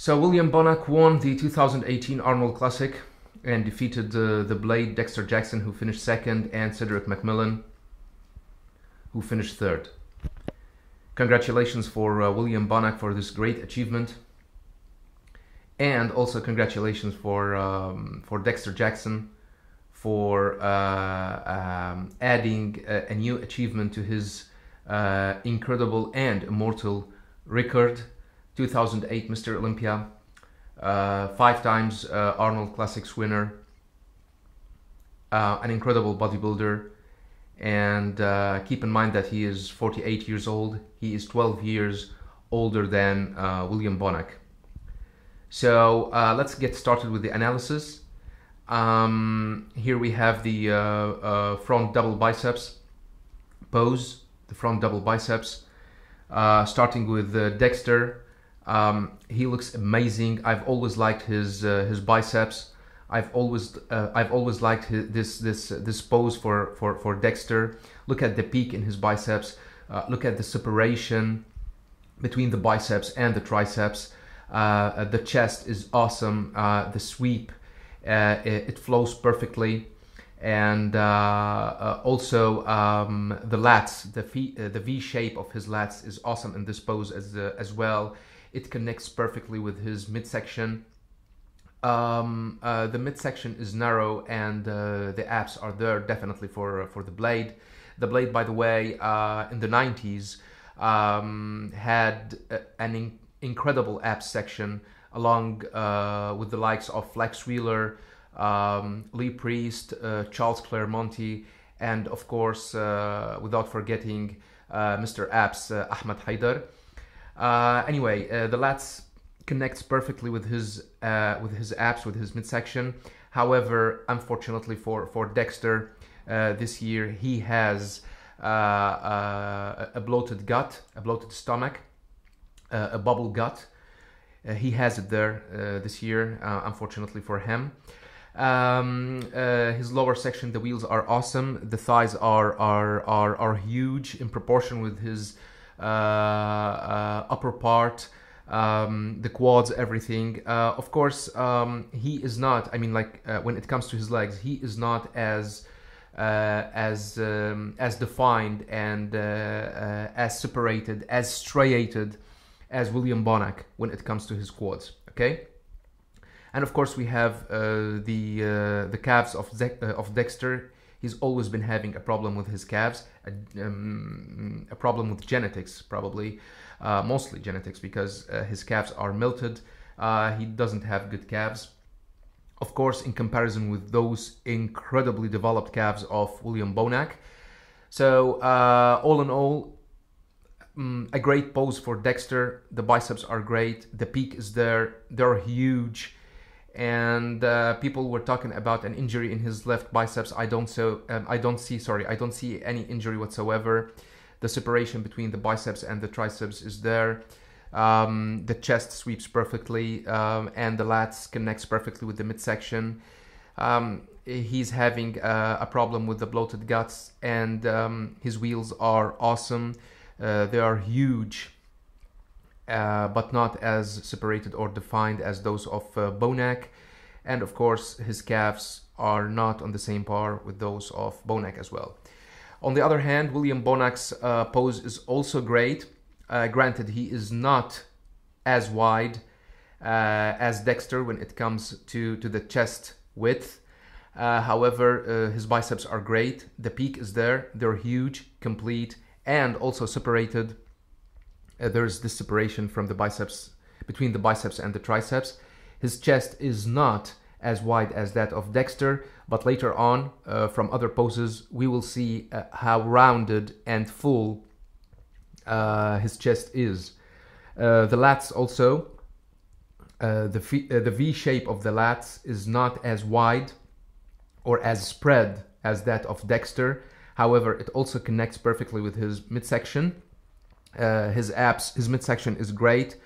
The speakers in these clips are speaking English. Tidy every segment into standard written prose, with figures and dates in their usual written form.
So William Bonac won the 2018 Arnold Classic and defeated the Blade Dexter Jackson, who finished second, and Cedric McMillan, who finished third. Congratulations for William Bonac for this great achievement, and also congratulations for Dexter Jackson for adding a new achievement to his incredible and immortal record. 2008 Mr. Olympia, 5 times Arnold Classics winner, an incredible bodybuilder, and keep in mind that he is 48 years old. He is 12 years older than William Bonac. So let's get started with the analysis. Here we have the front double biceps pose, the front double biceps, starting with Dexter. He looks amazing. I've always liked his biceps. I've always liked this pose for Dexter. Look at the peak in his biceps. Look at the separation between the biceps and the triceps. The chest is awesome. The sweep, it flows perfectly, and also the lats, the V shape of his lats is awesome in this pose as well. It connects perfectly with his midsection. The midsection is narrow, and the abs are there definitely for the Blade. The Blade, by the way, in the 90s had an incredible abs section, along with the likes of Flex Wheeler, Lee Priest, Charles Claremonti, and of course, without forgetting Mr. Abs, Ahmed Haidar. Anyway, the lats connects perfectly with his abs, with his midsection. However, unfortunately for Dexter, this year he has a bloated gut, a bloated stomach, a bubble gut. He has it there this year, unfortunately for him. His lower section, the wheels are awesome. The thighs are huge in proportion with his upper part, the quads, everything. Of course, he is not, I mean, like when it comes to his legs, he is not as defined and as separated, as striated as William Bonac when it comes to his quads. Okay, and of course we have the calves of Dexter. He's always been having a problem with his calves, a problem with genetics, probably, mostly genetics, because his calves are milted. He doesn't have good calves, of course, in comparison with those incredibly developed calves of William Bonac. So all in all, a great pose for Dexter. The biceps are great. The peak is there. They're huge. And people were talking about an injury in his left biceps. I don't see any injury whatsoever. The separation between the biceps and the triceps is there. The chest sweeps perfectly, and the lats connects perfectly with the midsection. He's having a problem with the bloated guts, and his wheels are awesome. They are huge, but not as separated or defined as those of Bonac. And of course, his calves are not on the same par with those of Bonac as well. On the other hand, William Bonac's pose is also great. Granted, he is not as wide as Dexter when it comes to the chest width. However, his biceps are great. The peak is there. They're huge, complete, and also separated. There's this separation from the biceps, between the biceps and the triceps. His chest is not as wide as that of Dexter, but later on, from other poses, we will see how rounded and full his chest is. The lats also, the V shape of the lats is not as wide or as spread as that of Dexter. However, it also connects perfectly with his midsection. His abs, his midsection is great.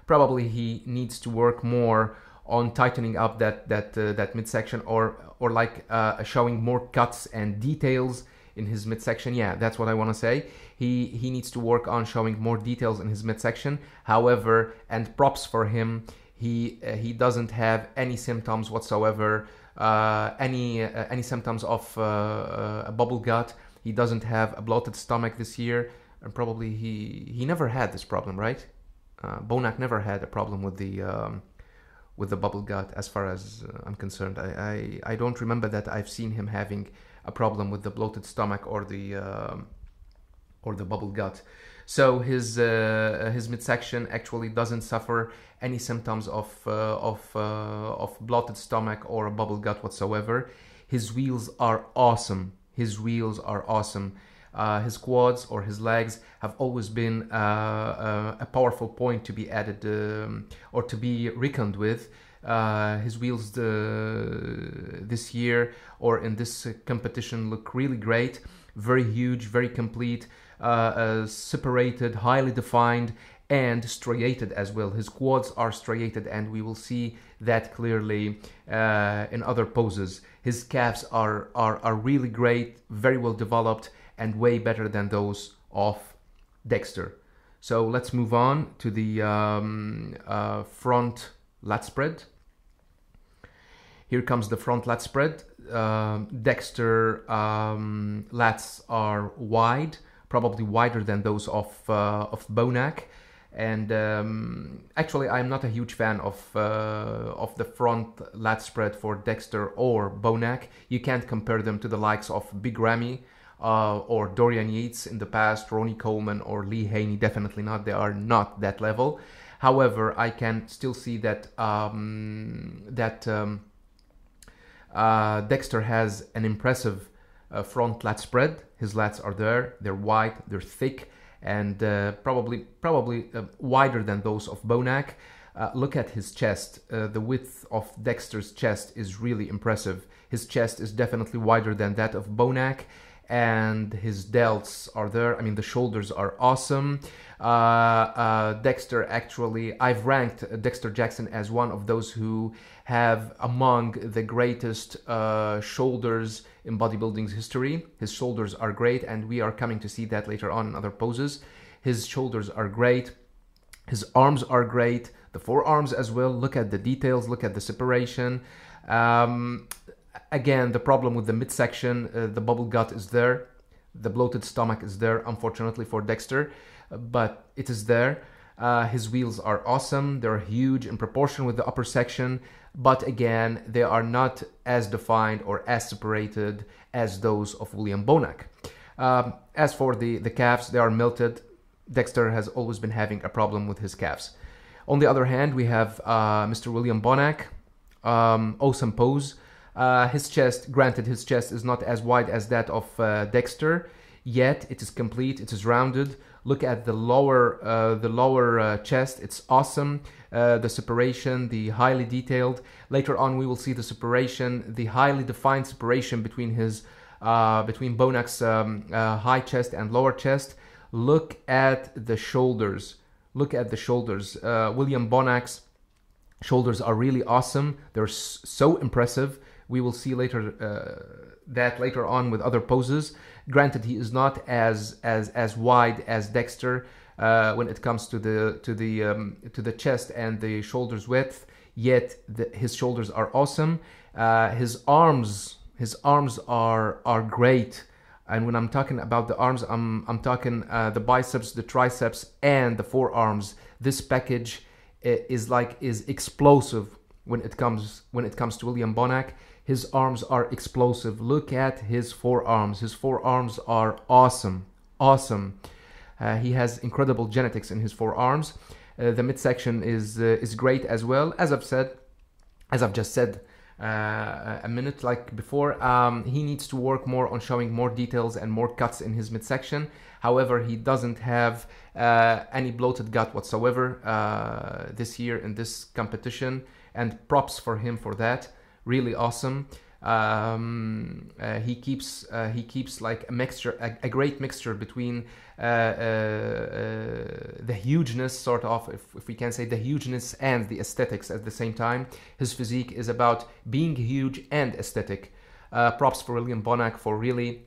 Probably he needs to work more on tightening up that midsection, or like showing more cuts and details in his midsection. Yeah, that's what I want to say. He needs to work on showing more details in his midsection. However, and props for him, He doesn't have any symptoms whatsoever, any symptoms of a bubble gut. He doesn't have a bloated stomach this year, and probably he never had this problem, right? Bonac never had a problem with the bubble gut, as far as I'm concerned. I don't remember that I've seen him having a problem with the bloated stomach or the bubble gut. So his midsection actually doesn't suffer any symptoms of bloated stomach or a bubble gut whatsoever. His wheels are awesome. His wheels are awesome. His quads or his legs have always been a powerful point to be added or to be reckoned with. His wheels this year or in this competition look really great, very huge, very complete, separated, highly defined, and striated as well. His quads are striated, and we will see that clearly in other poses. His calves are really great, very well developed, and way better than those of Dexter. So let's move on to the front lat spread. Here comes the front lat spread. Dexter lats are wide, probably wider than those of Bonac. And actually, I'm not a huge fan of the front lat spread for Dexter or Bonac. You can't compare them to the likes of Big Ramy or Dorian Yates in the past, Ronnie Coleman or Lee Haney. Definitely not. They are not that level. However, I can still see that Dexter has an impressive front lat spread. His lats are there. They're wide. They're thick. And probably wider than those of Bonac. Look at his chest. The width of Dexter's chest is really impressive. His chest is definitely wider than that of Bonac, and his delts are there. I mean, the shoulders are awesome. Dexter, actually, I've ranked Dexter Jackson as one of those who have among the greatest shoulders in bodybuilding's history. His shoulders are great, and we are coming to see that later on in other poses. His shoulders are great. His arms are great. The forearms as well. Look at the details. Look at the separation. Again, the problem with the midsection, the bubble gut is there. The bloated stomach is there, unfortunately for Dexter, but it is there. His wheels are awesome. They're huge in proportion with the upper section, but again, they are not as defined or as separated as those of William Bonac. As for the calves, they are melted. Dexter has always been having a problem with his calves. On the other hand, we have Mr. William Bonac. Awesome pose. His chest, granted, his chest is not as wide as that of Dexter, yet it is complete, it is rounded. Look at the lower chest, it's awesome. The separation, the highly detailed. Later on, we will see the separation, the highly defined separation between Bonac's high chest and lower chest. Look at the shoulders. Look at the shoulders. William Bonac's shoulders are really awesome. They're so impressive. We will see that later on with other poses. Granted, he is not as wide as Dexter when it comes to the chest and the shoulders width. Yet his shoulders are awesome. His arms are great. And when I'm talking about the arms, I'm talking the biceps, the triceps, and the forearms. This package is explosive when it comes to William Bonac. His arms are explosive. Look at his forearms. His forearms are awesome. Awesome. He has incredible genetics in his forearms. The midsection is great as well. As I've just said a minute like before, he needs to work more on showing more details and more cuts in his midsection. However, he doesn't have any bloated gut whatsoever this year in this competition, and props for him for that. Really awesome. He keeps like a mixture, a great mixture between the hugeness, sort of, if we can say, the hugeness and the aesthetics at the same time. His physique is about being huge and aesthetic. Props for William Bonac for really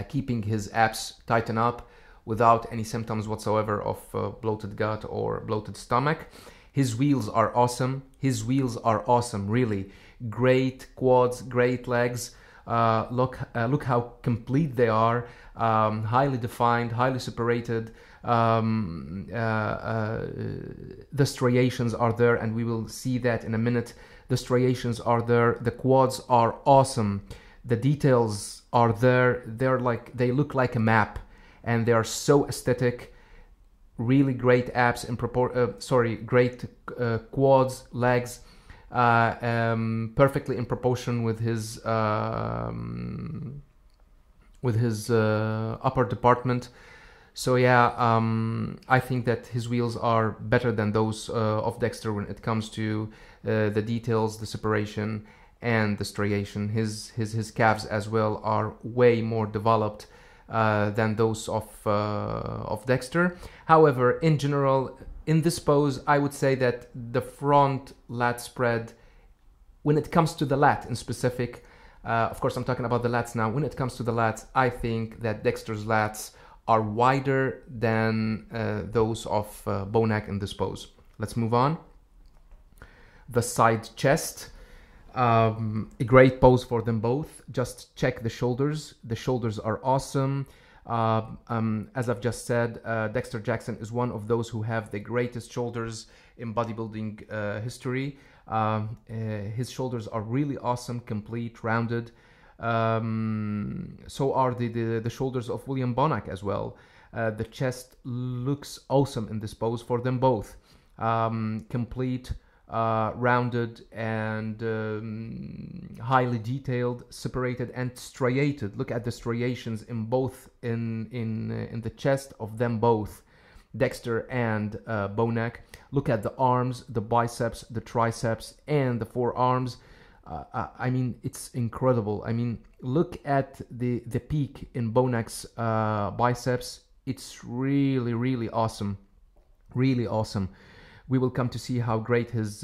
keeping his abs tighten up without any symptoms whatsoever of bloated gut or bloated stomach. His wheels are awesome. His wheels are awesome, really. Great quads, great legs. Look how complete they are. Highly defined, highly separated. The striations are there, and we will see that in a minute. The striations are there. The quads are awesome. The details are there. They look like a map, and they are so aesthetic. Really great abs in great quads, legs, perfectly in proportion with his upper department. So yeah, I think that his wheels are better than those of Dexter when it comes to the details, the separation, and the striation. His calves as well are way more developed than those of Dexter. However, in general, in this pose, I would say that the front lat spread, when it comes to the lat in specific, of course I'm talking about the lats now. When it comes to the lats, I think that Dexter's lats are wider than those of Bonac in this pose. Let's move on. The side chest. A great pose for them both. Just check the shoulders. The shoulders are awesome. As I've just said, Dexter Jackson is one of those who have the greatest shoulders in bodybuilding history. His shoulders are really awesome, complete, rounded. So are the shoulders of William Bonac as well. The chest looks awesome in this pose for them both. Complete, rounded, and highly detailed, separated, and striated. Look at the striations in both in the chest of them both, Dexter and Bonac. Look at the arms, the biceps, the triceps, and the forearms. I mean, it's incredible. I mean, look at the peak in Bonac's biceps. It's really awesome, really awesome. We will come to see how great his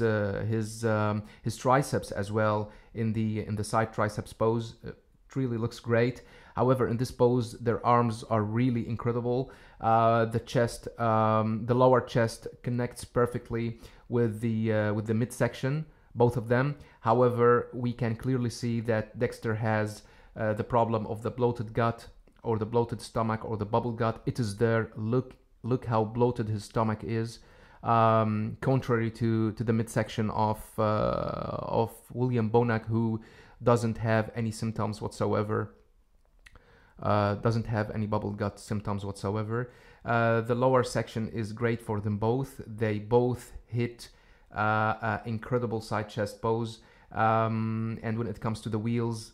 triceps as well in the side triceps pose. It really looks great. However, in this pose, their arms are really incredible. The chest, the lower chest, connects perfectly with the midsection, both of them. However, we can clearly see that Dexter has the problem of the bloated gut, or the bloated stomach, or the bubble gut. It is there. Look how bloated his stomach is. Contrary to the midsection of William Bonac, who doesn't have any symptoms whatsoever. Doesn't have any bubble gut symptoms whatsoever. The lower section is great for them both. They both hit incredible side chest pose. And when it comes to the wheels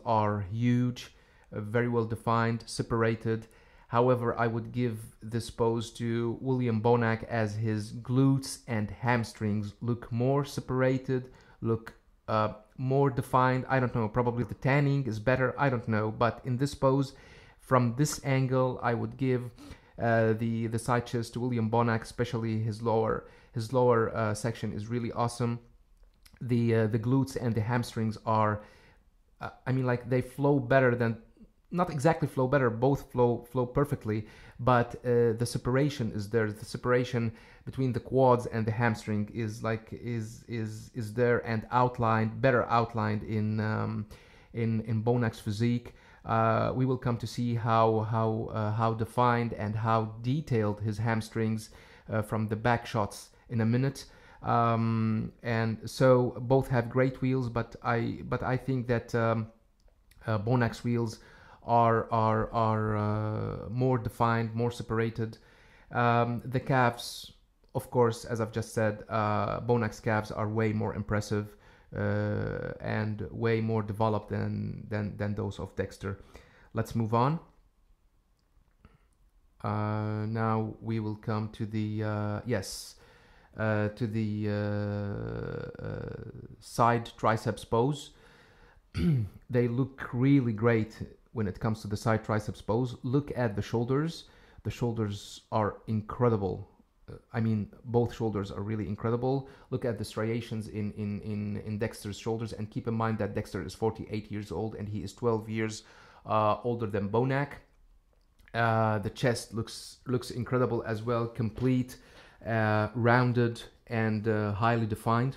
are huge, very well defined, separated. However, I would give this pose to William Bonac, as his glutes and hamstrings look more separated, look more defined. I don't know, probably the tanning is better, I don't know. But in this pose, from this angle, I would give the side chest to William Bonac, especially his lower section is really awesome. The glutes and the hamstrings are, I mean, like, they flow better than, not exactly flow better, both flow perfectly, but the separation is there. The separation between the quads and the hamstring is there, and better outlined in Bonac's physique. We will come to see how defined and how detailed his hamstrings from the back shots in a minute. And so both have great wheels, but I think that Bonac's wheels are more defined, more separated. The calves, of course, as I've just said, Bonac's calves are way more impressive and way more developed than those of Dexter. Let's move on. Now we will come to the side triceps pose. They look really great when it comes to the side triceps pose. Look at the shoulders. The shoulders are incredible. I mean, both shoulders are really incredible. Look at the striations in Dexter's shoulders, and keep in mind that Dexter is 48 years old and he is 12 years older than Bonac. The chest looks incredible as well, complete. rounded and highly defined.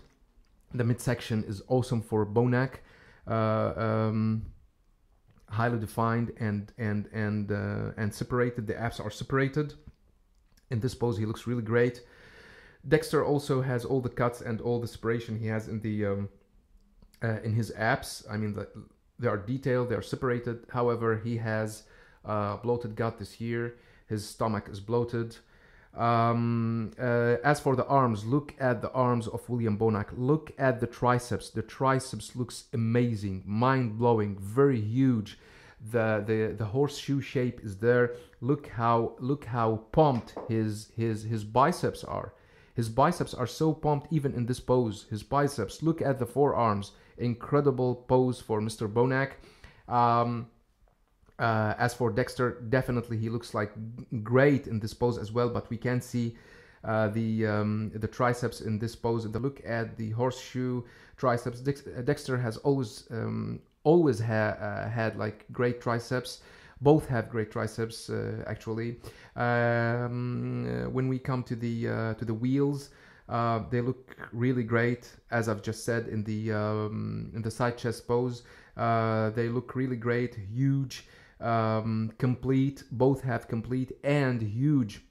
The midsection is awesome for Bonac, highly defined and separated. The abs are separated. In this pose, he looks really great. Dexter also has all the cuts and all the separation he has in the in his abs. I mean, they are detailed, they are separated. However, he has bloated gut this year. His stomach is bloated. As for the arms, look at the arms of William Bonac. Look at the triceps. The triceps looks amazing, mind-blowing, very huge. The horseshoe shape is there. Look how pumped his biceps are. His biceps are so pumped even in this pose. His biceps. Look at the forearms. Incredible pose for Mr. Bonac. As for Dexter, definitely he looks like great in this pose as well, but we can see the triceps in this pose. Look at the horseshoe triceps. Dexter has always had like great triceps. Both have great triceps actually. When we come to the wheels, they look really great, as I've just said in the side chest pose. They look really great, huge, complete. Both have complete and huge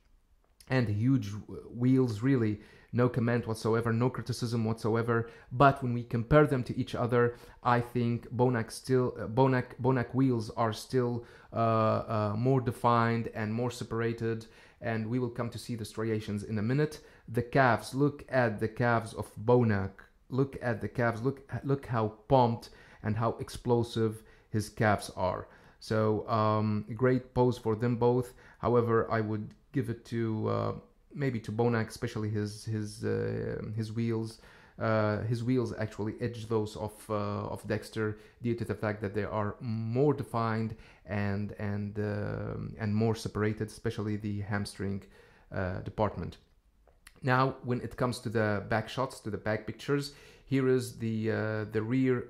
wheels. Really, no comment whatsoever, no criticism whatsoever. But when we compare them to each other, I think Bonac wheels are still more defined and more separated. And we will come to see the striations in a minute. The calves, look at the calves of Bonac. Look at the calves. Look how pumped and how explosive his calves are. So great pose for them both. However, I would give it to maybe to Bonac, especially his wheels. His wheels actually edge those of Dexter due to the fact that they are more defined and more separated, especially the hamstring department. Now, when it comes to the back shots, to the back pictures, here is the rear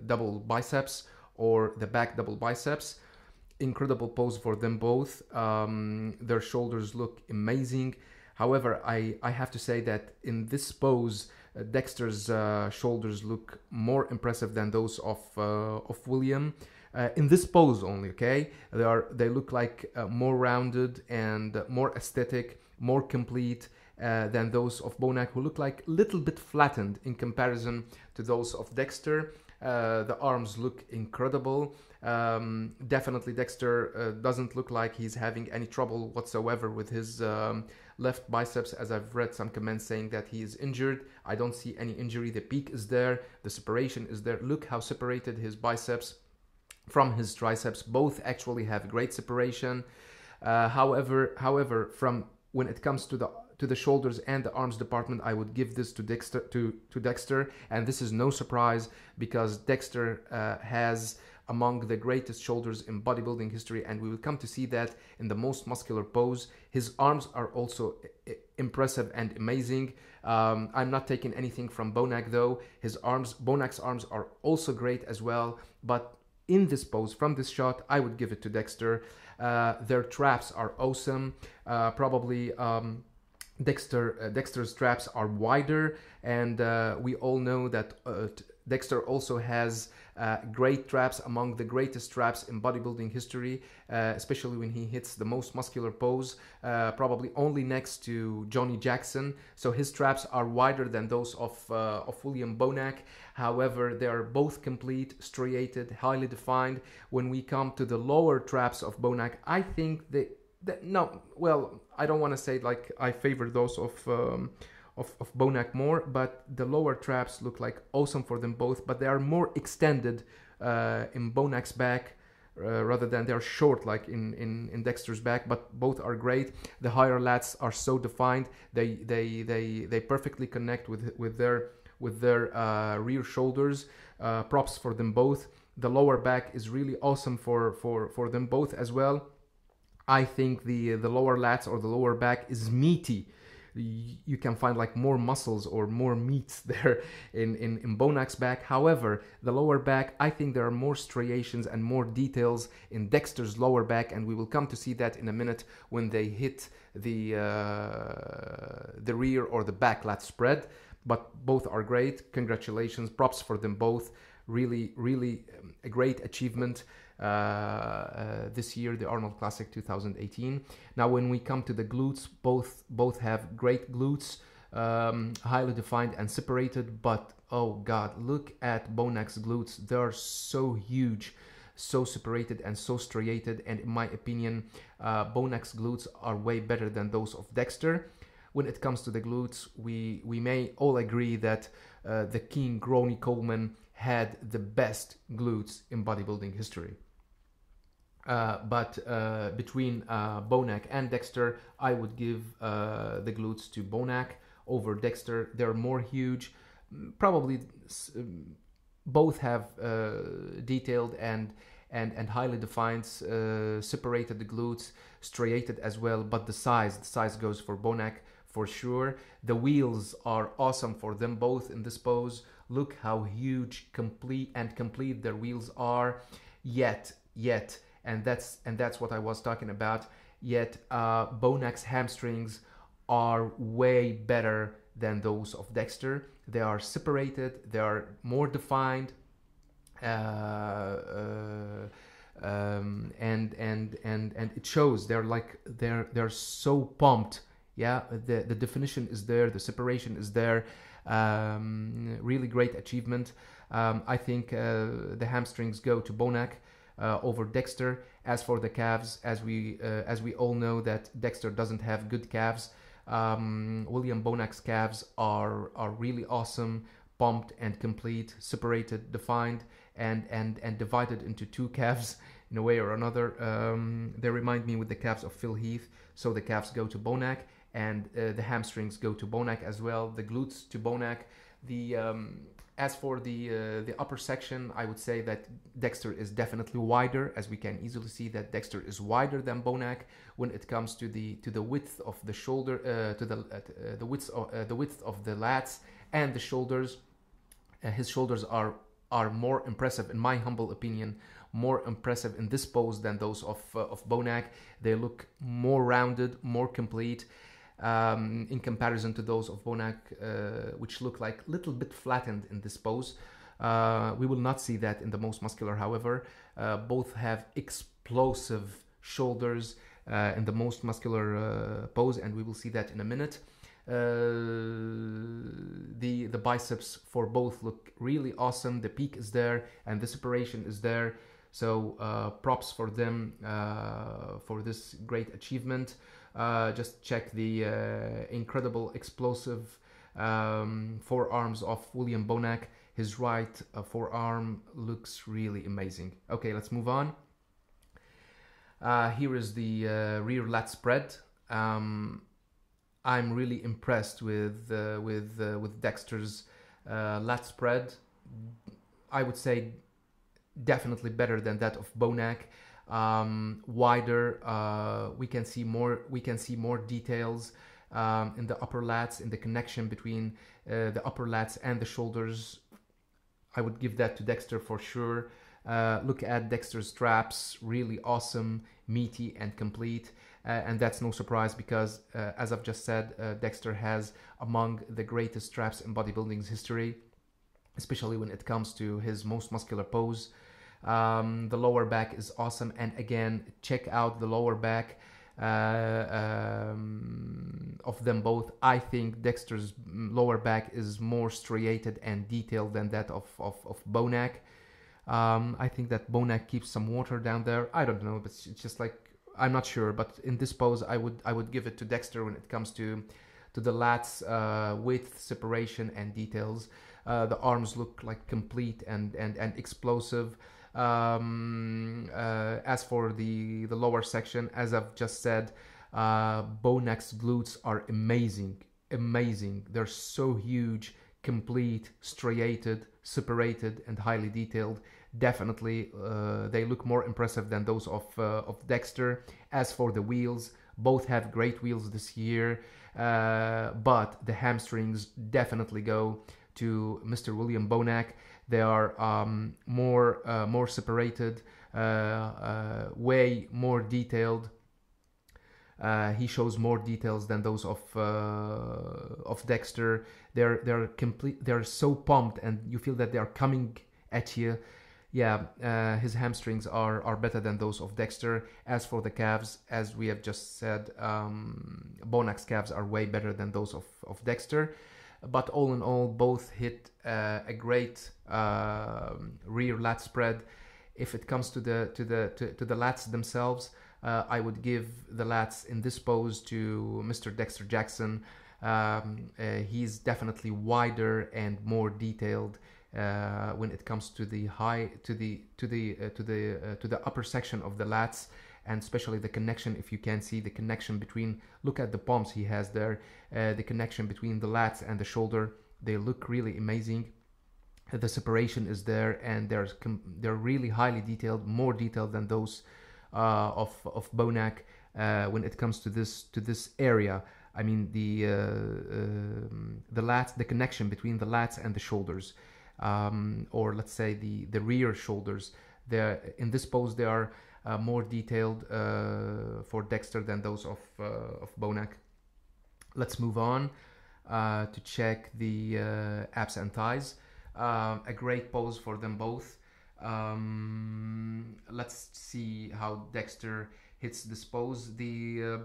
double biceps or the back double biceps. Incredible pose for them both. Their shoulders look amazing. However, I have to say that in this pose, Dexter's shoulders look more impressive than those of William. In this pose only, okay? They look like more rounded and more aesthetic, more complete than those of Bonac, who look like a little bit flattened in comparison to those of Dexter. The arms look incredible. Definitely Dexter doesn't look like he's having any trouble whatsoever with his left biceps, as I've read some comments saying that he is injured. I don't see any injury. The peak is there, the separation is there. Look how separated his biceps from his triceps. Both actually have great separation. However, from when it comes to the shoulders and the arms department, I would give this to Dexter, and this is no surprise because Dexter has among the greatest shoulders in bodybuilding history, and we will come to see that in the most muscular pose. His arms are also impressive and amazing. I'm not taking anything from Bonac though. Bonac's arms are also great as well, but in this pose, from this shot, I would give it to Dexter. Their traps are awesome. Probably Dexter's traps are wider, and we all know that Dexter also has great traps, among the greatest traps in bodybuilding history, especially when he hits the most muscular pose, probably only next to Johnny Jackson. So his traps are wider than those of William Bonac. However, they are both complete, striated, highly defined. When we come to the lower traps of Bonac, I think I don't want to say like I favor those of Bonac more, but the lower traps look like awesome for them both, but they are more extended in Bonac's back rather than they are short like in Dexter's back, but both are great. The higher lats are so defined, they perfectly connect with their rear shoulders. Props for them both. The lower back is really awesome for them both as well. I think the lower lats or the lower back is meaty. you can find like more muscles or more meats there in Bonac's back. However, the lower back, I think there are more striations and more details in Dexter's lower back, and we will come to see that in a minute when they hit the rear or the back lat spread. But both are great. Congratulations, props for them both. Really, really a great achievement this year, the Arnold Classic 2018. Now, when we come to the glutes, both have great glutes, highly defined and separated. But oh God, look at Bonac's glutes; they are so huge, so separated and so striated. And in my opinion, Bonac's glutes are way better than those of Dexter. When it comes to the glutes, we may all agree that the King Ronnie Coleman had the best glutes in bodybuilding history. But between Bonac and Dexter, I would give the glutes to Bonac over Dexter. They're more huge. Probably both have detailed and highly defined, separated the glutes, striated as well. But the size goes for Bonac for sure. The wheels are awesome for them both in this pose. Look how huge, complete their wheels are. Yet, and that's what I was talking about. Yet, Bonac's hamstrings are way better than those of Dexter. They are separated. They are more defined. And it shows. They're so pumped. Yeah, the definition is there, the separation is there. Really great achievement. I think the hamstrings go to Bonac over Dexter. As for the calves, as we all know that Dexter doesn't have good calves. William Bonac's calves are really awesome, pumped and complete, separated, defined, and divided into two calves in a way or another. They remind me with the calves of Phil Heath. So the calves go to Bonac, and the hamstrings go to Bonac as well. The glutes to Bonac. As for the upper section, I would say that Dexter is definitely wider, as we can easily see that Dexter is wider than Bonac when it comes to the width of the shoulder, to the width of the lats and the shoulders. His shoulders are more impressive, in my humble opinion, more impressive in this pose than those of Bonac. They look more rounded, more complete. In comparison to those of Bonac, which look like a little bit flattened in this pose. We will not see that in the most muscular, however. Both have explosive shoulders in the most muscular pose, and we will see that in a minute. The biceps for both look really awesome. The peak is there, and the separation is there. So props for them for this great achievement. Just check the incredible explosive forearms of William Bonac. His right forearm looks really amazing. Okay, let's move on. Here is the rear lat spread. I'm really impressed with Dexter's lat spread. I would say definitely better than that of Bonac. Wider, we can see more details in the upper lats, in the connection between the upper lats and the shoulders. I would give that to Dexter for sure. Look at Dexter's straps, really awesome, meaty and complete, and that's no surprise because as I've just said, Dexter has among the greatest straps in bodybuilding's history, especially when it comes to his most muscular pose. The lower back is awesome, and again, check out the lower back of them both. I think Dexter's lower back is more striated and detailed than that of Bonac. I think that Bonac keeps some water down there. I don't know, but it's just like, I'm not sure. But in this pose, I would give it to Dexter when it comes to the lats, width, separation, and details. The arms look like complete and explosive. As for the lower section, as I've just said, Bonac's glutes are amazing. They're so huge, complete, striated, separated, and highly detailed. Definitely, they look more impressive than those of Dexter. As for the wheels, both have great wheels this year. but the hamstrings definitely go to Mr. William Bonac. They are more separated, way more detailed. He shows more details than those of Dexter. They're complete. They're so pumped, and you feel that they are coming at you. Yeah, his hamstrings are better than those of Dexter. As for the calves, as we have just said, Bonac's calves are way better than those of Dexter. But all in all, both hit a great rear lat spread. If it comes to the lats themselves, I would give the lats in this pose to Mr. Dexter Jackson. He's definitely wider and more detailed when it comes to the upper section of the lats, and especially the connection. If you can see the connection between, look at the palms he has there, the connection between the lats and the shoulder. They look really amazing. The separation is there, and they're really highly detailed, more detailed than those of Bonac when it comes to this area. I mean the lats, the connection between the lats and the shoulders, or let's say the rear shoulders. In this pose they are more detailed for Dexter than those of Bonac. Let's move on to check the abs and thighs. A great pose for them both. Let's see how Dexter hits this pose. The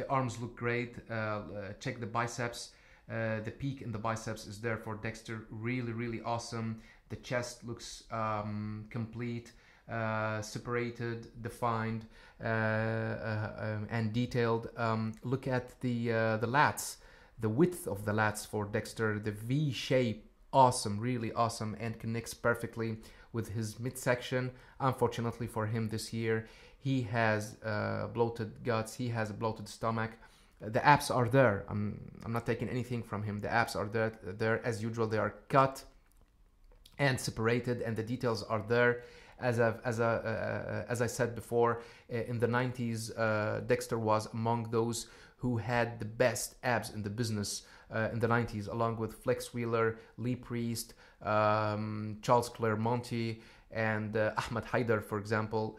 arms look great. Check the biceps. The peak in the biceps is there for Dexter. Really awesome. The chest looks complete, separated, defined, and detailed. Look at the lats, the width of the lats for Dexter, the V shape. Awesome, really awesome, and connects perfectly with his midsection. Unfortunately for him this year, he has bloated guts, he has a bloated stomach. The abs are there. I'm not taking anything from him. The abs are there as usual. They are cut and separated, and the details are there. As I said before, in the 90s, Dexter was among those who had the best abs in the business in the 90s, along with Flex Wheeler, Lee Priest, Charles Claremonti, and Ahmed Haider, for example.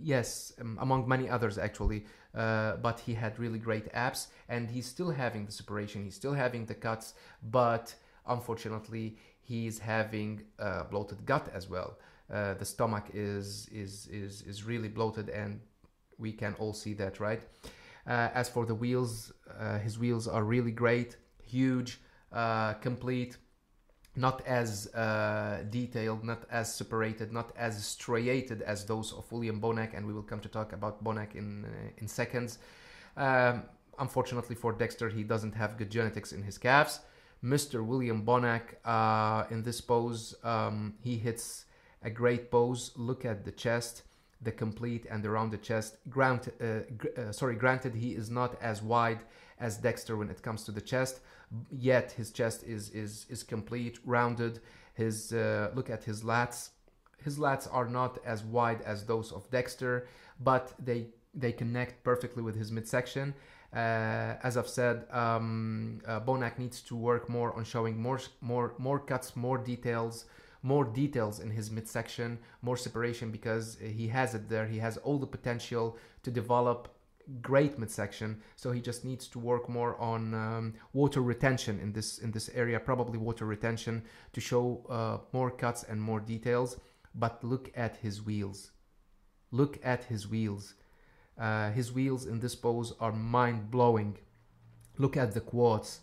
Yes, among many others actually, but he had really great abs, and he's still having the separation, he's still having the cuts, but unfortunately he's having bloated gut as well. The stomach is really bloated, and we can all see that, right? As for the wheels, his wheels are really great, huge, complete, not as detailed, not as separated, not as striated as those of William Bonac, and we will come to talk about Bonac in seconds. Unfortunately for Dexter, he doesn't have good genetics in his calves. Mr. William Bonac, in this pose, he hits a great pose. Look at the chest, the complete and the rounded chest. Granted, he is not as wide as Dexter when it comes to the chest, yet his chest is complete, rounded. Look at his lats. His lats are not as wide as those of Dexter, but they connect perfectly with his midsection. As I've said, Bonac needs to work more on showing more cuts, more details in his midsection, more separation, because he has it there. He has all the potential to develop great midsection, so he just needs to work more on water retention in this area, probably water retention, to show more cuts and more details. But look at his wheels. Look at his wheels. His wheels in this pose are mind-blowing. Look at the quads,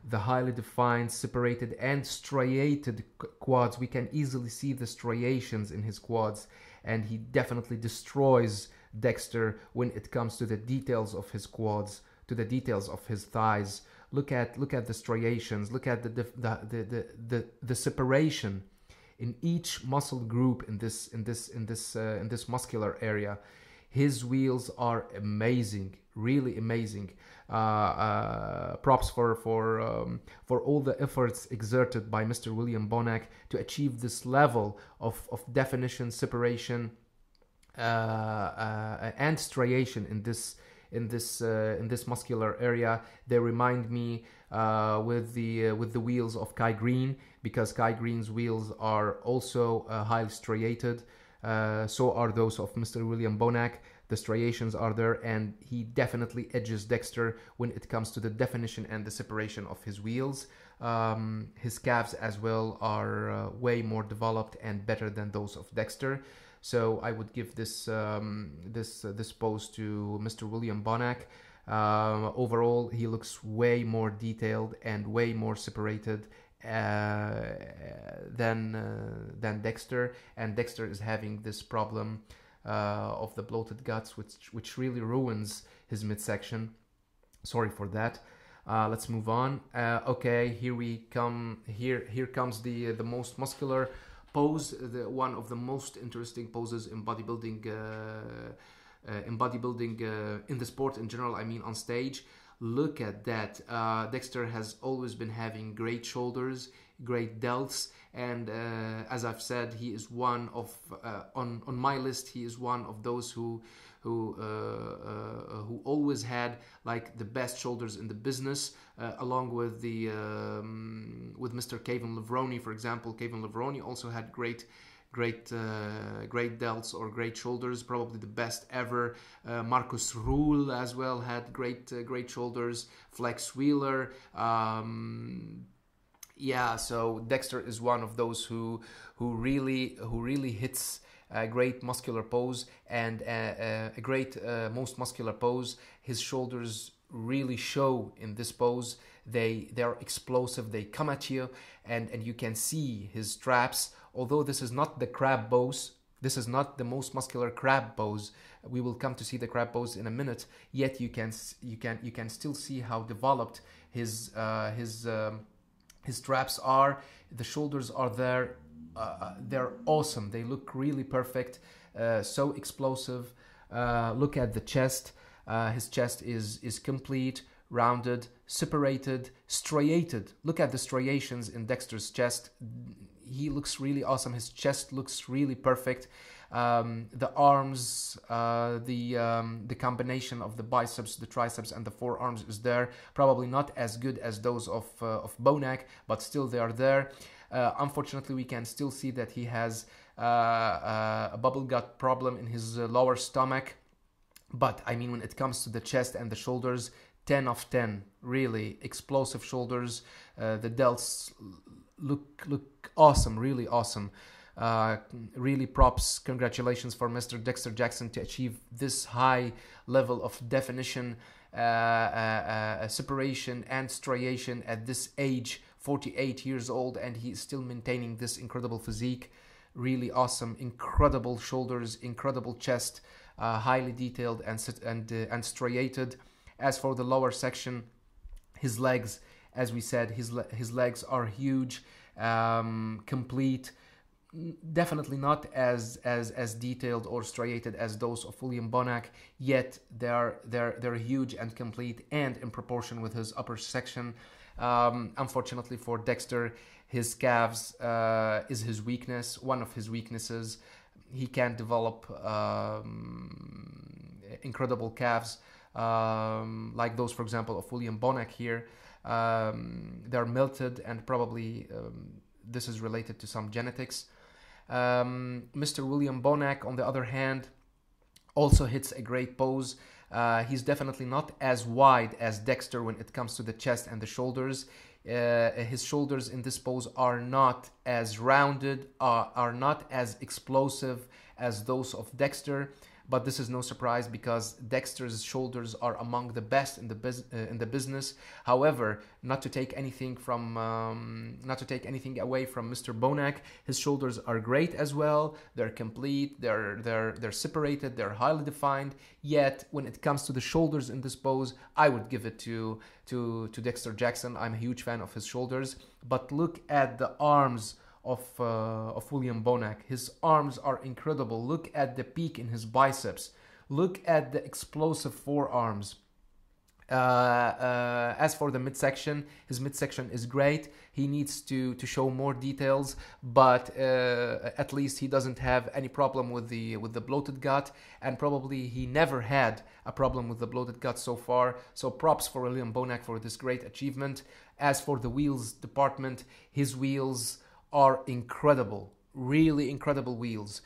the highly defined, separated and striated quads. We can easily see the striations in his quads, and he definitely destroys Dexter when it comes to the details of his quads, to the details of his thighs. Look at the striations. Look at the separation in each muscle group in this muscular area. His wheels are amazing, really amazing. Props for all the efforts exerted by Mr. William Bonac to achieve this level of definition, separation, and striation in this muscular area. They remind me with the wheels of Kai Green, because Kai Green's wheels are also highly striated. So are those of Mr. William Bonac. The striations are there, and he definitely edges Dexter when it comes to the definition and the separation of his wheels. His calves as well are way more developed and better than those of Dexter. So I would give this this pose to Mr. William Bonac. Overall, he looks way more detailed and way more separated than Dexter, and Dexter is having this problem of the bloated guts, which really ruins his midsection. Sorry for that. Let's move on. Okay, here we come. Here comes the most muscular pose, one of the most interesting poses in bodybuilding. In the sport in general, I mean on stage. Look at that. Dexter has always been having great shoulders, great delts, and as I've said, he is one of on my list. He is one of those who always had like the best shoulders in the business, along with the with Mr. Kevin Levrone, for example. Kevin Levrone also had great delts or great shoulders, probably the best ever. Marcus Ruhl as well had great shoulders. Flex Wheeler. Yeah, so Dexter is one of those who really hits a great muscular pose, and a great most muscular pose. His shoulders really show in this pose. They're explosive. They come at you, and you can see his traps. Although this is not the crab pose, this is not the most muscular crab pose. We will come to see the crab pose in a minute. Yet you can still see how developed his traps are. The shoulders are there. They're awesome. They look really perfect. So explosive. Look at the chest. His chest is complete, rounded, separated, striated. Look at the striations in Dexter's chest. He looks really awesome. His chest looks really perfect. The arms, the combination of the biceps, the triceps, and the forearms is there. Probably not as good as those of Bonac, but still they are there. Unfortunately, we can still see that he has a bubble gut problem in his lower stomach. But I mean, when it comes to the chest and the shoulders, 10 of 10. Really explosive shoulders. The delts look awesome, really awesome. Really props, congratulations for Mr. Dexter Jackson to achieve this high level of definition, separation and striation at this age, 48 years old, and he's still maintaining this incredible physique. Really awesome, incredible shoulders, incredible chest, highly detailed and striated. As for the lower section, his legs, as we said, his legs are huge, complete. Definitely not as detailed or striated as those of William Bonac, yet they're huge and complete and in proportion with his upper section. Unfortunately for Dexter, his calves is his weakness, one of his weaknesses. He can't develop incredible calves like those, for example, of William Bonac here. They're melted, and probably this is related to some genetics. Mr. William Bonac, on the other hand, also hits a great pose. He's definitely not as wide as Dexter when it comes to the chest and the shoulders. His shoulders in this pose are not as rounded, are not as explosive as those of Dexter. But this is no surprise, because Dexter's shoulders are among the best in the business. However, not to take anything away from Mr. Bonac, his shoulders are great as well. They're complete. They're separated. They're highly defined. Yet, when it comes to the shoulders in this pose, I would give it to Dexter Jackson. I'm a huge fan of his shoulders. But look at the arms of William Bonac. His arms are incredible. Look at the peak in his biceps. Look at the explosive forearms. As for the midsection, his midsection is great. He needs to show more details, but at least he doesn't have any problem with the bloated gut, and probably he never had a problem with the bloated gut so far. So props for William Bonac for this great achievement. As for the wheels department, his wheels are incredible. Really incredible wheels,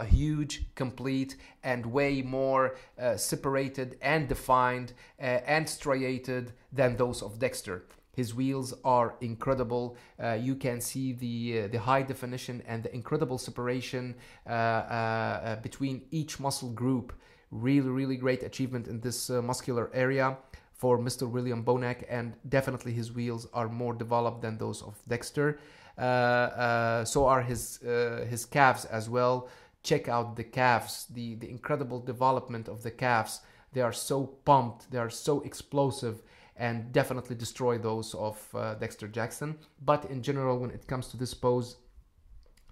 huge, complete, and way more separated and defined and striated than those of Dexter. His wheels are incredible. You can see the high definition and the incredible separation between each muscle group. Really, really great achievement in this muscular area for Mr. William Bonac, and definitely his wheels are more developed than those of Dexter. So are his calves as well. Check out the calves, the incredible development of the calves. They are so pumped, they are so explosive, and definitely destroy those of Dexter Jackson. But in general, when it comes to this pose,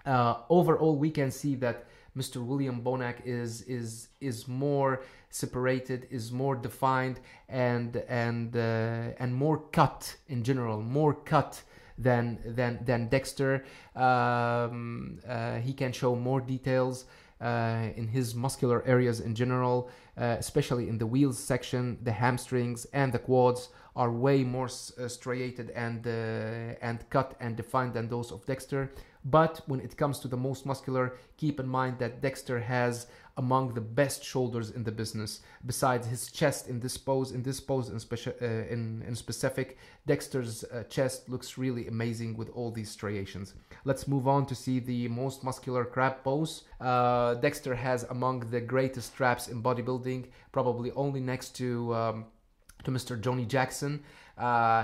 overall we can see that Mr. William Bonac is more separated, is more defined, and more cut in general, more cut than Dexter. He can show more details in his muscular areas in general, especially in the wheels section. The hamstrings and the quads are way more striated and cut and defined than those of Dexter. But when it comes to the most muscular, keep in mind that Dexter has among the best shoulders in the business. Besides his chest in this pose in specific, Dexter's chest looks really amazing with all these striations. Let's move on to see the most muscular crab pose. Dexter has among the greatest traps in bodybuilding, probably only next to Mr. Johnny Jackson.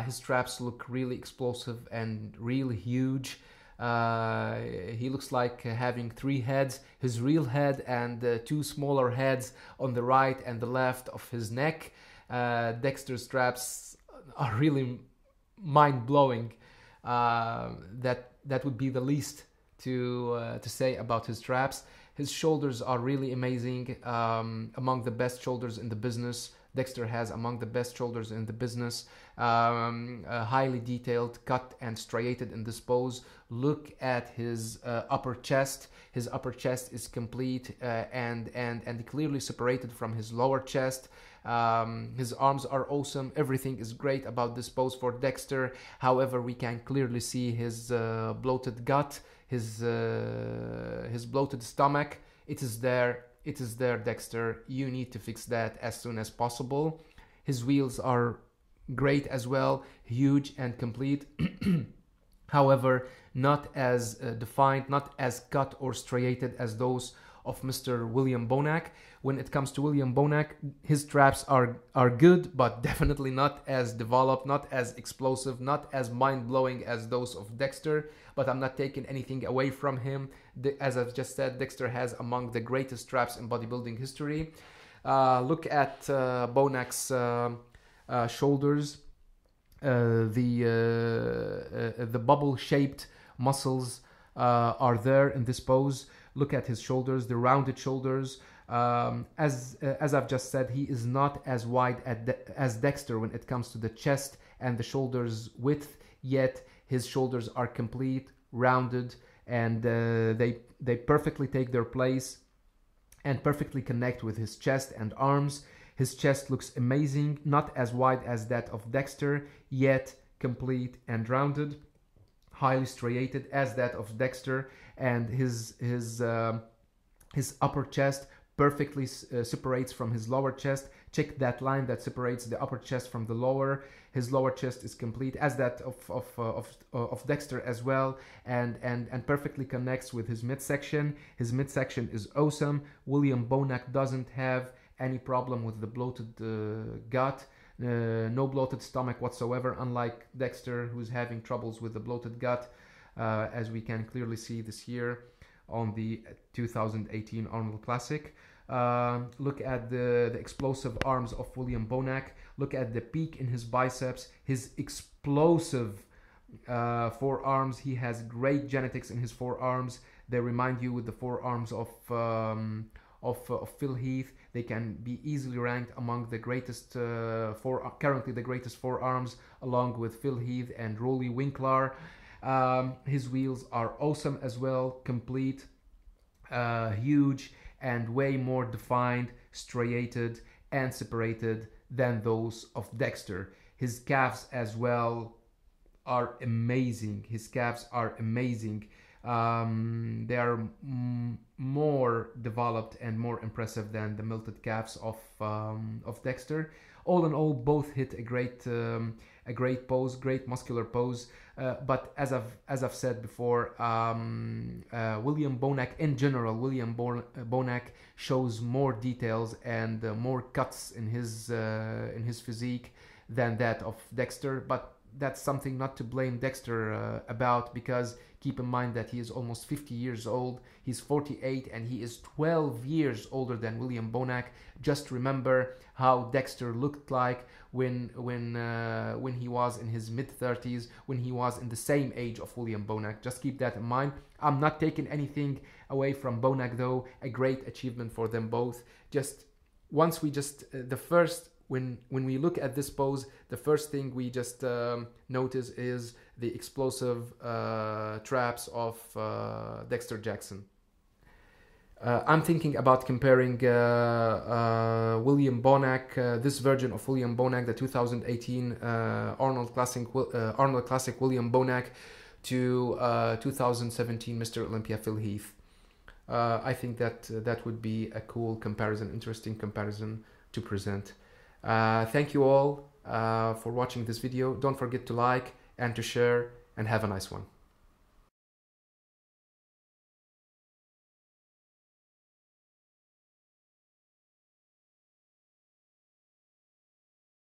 His traps look really explosive and really huge. He looks like having 3 heads, his real head and 2 smaller heads on the right and the left of his neck. Dexter's traps are really mind-blowing. That would be the least to say about his traps. His shoulders are really amazing, among the best shoulders in the business. Dexter has among the best shoulders in the business, highly detailed, cut and striated in this pose. Look at his upper chest. His upper chest is complete and clearly separated from his lower chest. His arms are awesome. Everything is great about this pose for Dexter. However, we can clearly see his bloated gut, his bloated stomach. It is there. It is there, Dexter. You need to fix that as soon as possible. His wheels are great as well, huge and complete. However, not as defined, not as cut or striated as those of Mr. William Bonac. When it comes to William Bonac, his traps are good, but definitely not as developed, not as explosive, not as mind-blowing as those of Dexter. But I'm not taking anything away from him. As I've just said, Dexter has among the greatest traps in bodybuilding history. Look at Bonac's shoulders. The bubble-shaped muscles are there in this pose. Look at his shoulders, the rounded shoulders. As I've just said, he is not as wide as Dexter when it comes to the chest and the shoulders width, yet his shoulders are complete, rounded, and they perfectly take their place and perfectly connect with his chest and arms. His chest looks amazing, not as wide as that of Dexter, yet complete and rounded, highly striated as that of Dexter, and his upper chest perfectly separates from his lower chest. Check that line that separates the upper chest from the lower. His lower chest is complete as that of Dexter as well, and perfectly connects with his midsection. His midsection is awesome. William Bonac doesn't have any problem with the bloated gut, no bloated stomach whatsoever, unlike Dexter, who's having troubles with the bloated gut, as we can clearly see this year on the 2018 Arnold Classic. Look at the explosive arms of William Bonac. Look at the peak in his biceps, his explosive forearms. He has great genetics in his forearms. They remind you with the forearms of Phil Heath. They can be easily ranked among the greatest currently the greatest forearms, along with Phil Heath and Rolly Winkler. His wheels are awesome as well, complete, huge, and way more defined, striated, and separated than those of Dexter. His calves as well are amazing. His calves are amazing. They are more developed and more impressive than the milted calves of Dexter. All in all, both hit a great pose, great muscular pose. But as I've said before, William Bonac in general, Bonac shows more details and more cuts in his physique than that of Dexter. But that's something not to blame Dexter about, because keep in mind that he is almost 50 years old. He's 48 and he is 12 years older than William Bonac. Just remember how Dexter looked like when he was in his mid-30s, when he was in the same age of William Bonac. Just keep that in mind. I'm not taking anything away from Bonac though. A great achievement for them both. When we look at this pose, the first thing we just notice is the explosive traps of Dexter Jackson. I'm thinking about comparing William Bonac, this version of William Bonac, the 2018 Arnold Classic William Bonac, to 2017 Mr. Olympia Phil Heath. I think that would be a cool comparison, interesting comparison to present. Thank you all for watching this video. Don't forget to like and to share, and have a nice one.